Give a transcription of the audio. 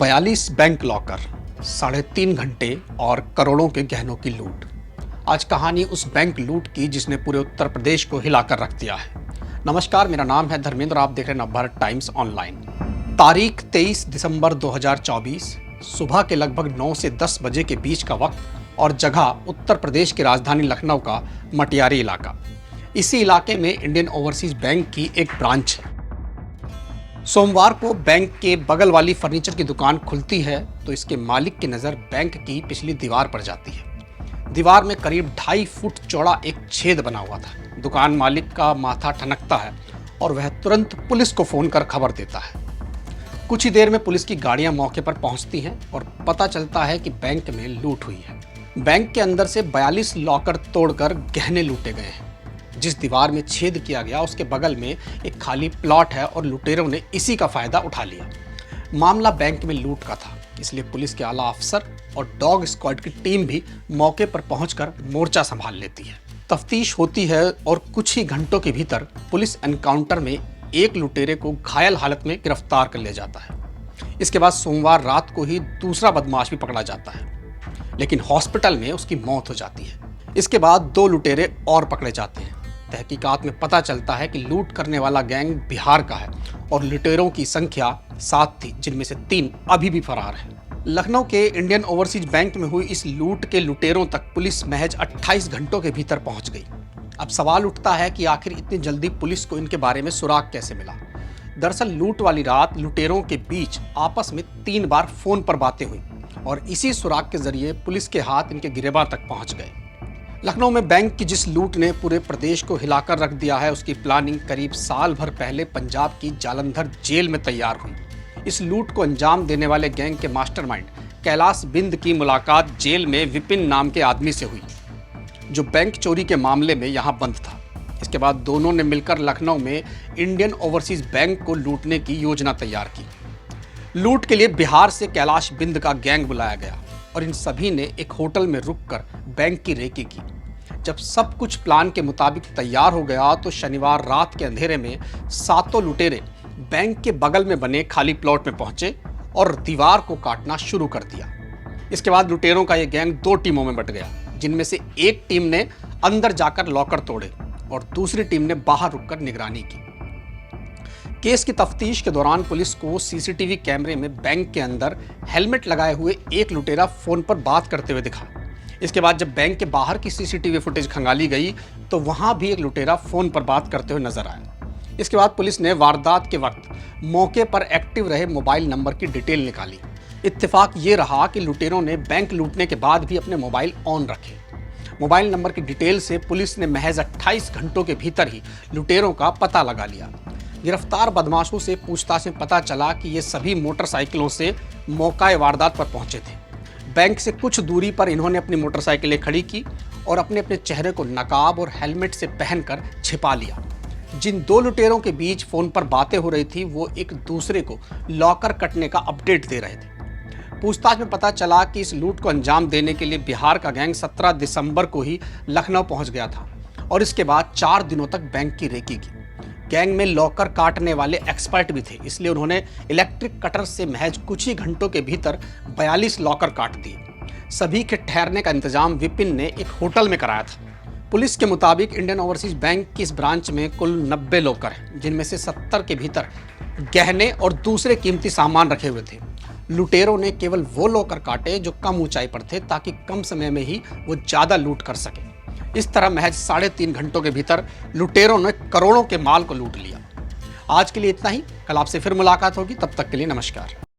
42 bank locker, 3.5 घंटे और करोड़ों के गहनों की लूट। आज कहानी उस बैंक लूट की जिसने पूरे उत्तर प्रदेश को हिलाकर रख दिया है। नमस्कार, मेरा नाम है धर्मेंद्र, आप देख रहे हैं नवभारत टाइम्स ऑनलाइन। तारीख 23 दिसंबर 2024, सुबह के लगभग 9 से 10 बजे के बीच का वक्त और जगह उत्तर प्रदेश की राजधानी लखनऊ का मटियारी इलाका। इसी इलाके में इंडियन ओवरसीज बैंक की एक ब्रांच है। सोमवार को बैंक के बगल वाली फर्नीचर की दुकान खुलती है तो इसके मालिक की नज़र बैंक की पिछली दीवार पर जाती है। दीवार में करीब 2.5 फुट चौड़ा एक छेद बना हुआ था। दुकान मालिक का माथा ठनकता है और वह तुरंत पुलिस को फ़ोन कर खबर देता है। कुछ ही देर में पुलिस की गाड़ियां मौके पर पहुंचती हैं और पता चलता है कि बैंक में लूट हुई है। बैंक के अंदर से 42 लॉकर तोड़कर गहने लूटे गए हैं। जिस दीवार में छेद किया गया उसके बगल में एक खाली प्लॉट है और लुटेरों ने इसी का फायदा उठा लिया। मामला बैंक में लूट का था, इसलिए पुलिस के आला अफसर और डॉग स्क्वाड की टीम भी मौके पर पहुंचकर मोर्चा संभाल लेती है। तफ्तीश होती है और कुछ ही घंटों के भीतर पुलिस एनकाउंटर में एक लुटेरे को घायल हालत में गिरफ्तार कर ले जाता है। इसके बाद सोमवार रात को ही दूसरा बदमाश भी पकड़ा जाता है, लेकिन हॉस्पिटल में उसकी मौत हो जाती है। इसके बाद 2 लुटेरे और पकड़े जाते हैं। तहकीकात में पता चलता है कि लूट करने वाला गैंग बिहार का है और लुटेरों की संख्या 7 थी, जिनमें से 3 अभी भी फरार हैं। लखनऊ के इंडियन ओवरसीज बैंक में हुई इस लूट के लुटेरों तक पुलिस महज 28 घंटों के भीतर पहुंच गई। अब सवाल उठता है कि आखिर इतनी जल्दी पुलिस को इनके बारे में सुराग कैसे मिला। दरअसल लूट वाली रात लुटेरों के बीच आपस में 3 बार फोन पर बातें हुई और इसी सुराग के जरिए पुलिस के हाथ इनके गिरेबान तक पहुंच गए। लखनऊ में बैंक की जिस लूट ने पूरे प्रदेश को हिलाकर रख दिया है, उसकी प्लानिंग करीब साल भर पहले पंजाब की जालंधर जेल में तैयार हुई। इस लूट को अंजाम देने वाले गैंग के मास्टरमाइंड कैलाश बिंद की मुलाकात जेल में विपिन नाम के आदमी से हुई, जो बैंक चोरी के मामले में यहाँ बंद था। इसके बाद दोनों ने मिलकर लखनऊ में इंडियन ओवरसीज बैंक को लूटने की योजना तैयार की। लूट के लिए बिहार से कैलाश बिंद का गैंग बुलाया गया और इन सभी ने एक होटल में रुककर बैंक की रेकी की। जब सब कुछ प्लान के मुताबिक तैयार हो गया तो शनिवार रात के अंधेरे में 7 लुटेरे बैंक के बगल में बने खाली प्लॉट में पहुंचे और दीवार को काटना शुरू कर दिया। इसके बाद लुटेरों का यह गैंग 2 टीमों में बंट गया, जिनमें से एक टीम ने अंदर जाकर लॉकर तोड़े और दूसरी टीम ने बाहर रुककर निगरानी की। केस की तफ्तीश के दौरान पुलिस को सीसीटीवी कैमरे में बैंक के अंदर हेलमेट लगाए हुए एक लुटेरा फोन पर बात करते हुए दिखा। इसके बाद जब बैंक के बाहर की सीसीटीवी फुटेज खंगाली गई तो वहां भी एक लुटेरा फोन पर बात करते हुए नजर आया। इसके बाद पुलिस ने वारदात के वक्त मौके पर एक्टिव रहे मोबाइल नंबर की डिटेल निकाली। इत्तेफाक ये रहा कि लुटेरों ने बैंक लूटने के बाद भी अपने मोबाइल ऑन रखे। मोबाइल नंबर की डिटेल से पुलिस ने महज 28 घंटों के भीतर ही लुटेरों का पता लगा लिया। गिरफ्तार बदमाशों से पूछताछ में पता चला कि ये सभी मोटरसाइकिलों से मौका वारदात पर पहुंचे थे। बैंक से कुछ दूरी पर इन्होंने अपनी मोटरसाइकिलें खड़ी की और अपने अपने चेहरे को नकाब और हेलमेट से पहनकर छिपा लिया। जिन 2 लुटेरों के बीच फोन पर बातें हो रही थी वो एक दूसरे को लॉकर कटने का अपडेट दे रहे थे। पूछताछ में पता चला कि इस लूट को अंजाम देने के लिए बिहार का गैंग 17 दिसंबर को ही लखनऊ पहुंच गया था और इसके बाद 4 दिनों तक बैंक की रेकी की। गैंग में लॉकर काटने वाले एक्सपर्ट भी थे, इसलिए उन्होंने इलेक्ट्रिक कटर से महज कुछ ही घंटों के भीतर 42 लॉकर काट दिए। सभी के ठहरने का इंतजाम विपिन ने एक होटल में कराया था। पुलिस के मुताबिक इंडियन ओवरसीज बैंक की इस ब्रांच में कुल 90 लॉकर हैं, जिनमें से 70 के भीतर गहने और दूसरे कीमती सामान रखे हुए थे। लुटेरों ने केवल वो लॉकर काटे जो कम ऊंचाई पर थे, ताकि कम समय में ही वो ज़्यादा लूट कर सके। इस तरह महज 3.5 घंटों के भीतर लुटेरों ने करोड़ों के माल को लूट लिया। आज के लिए इतना ही। कल आपसे फिर मुलाकात होगी, तब तक के लिए नमस्कार।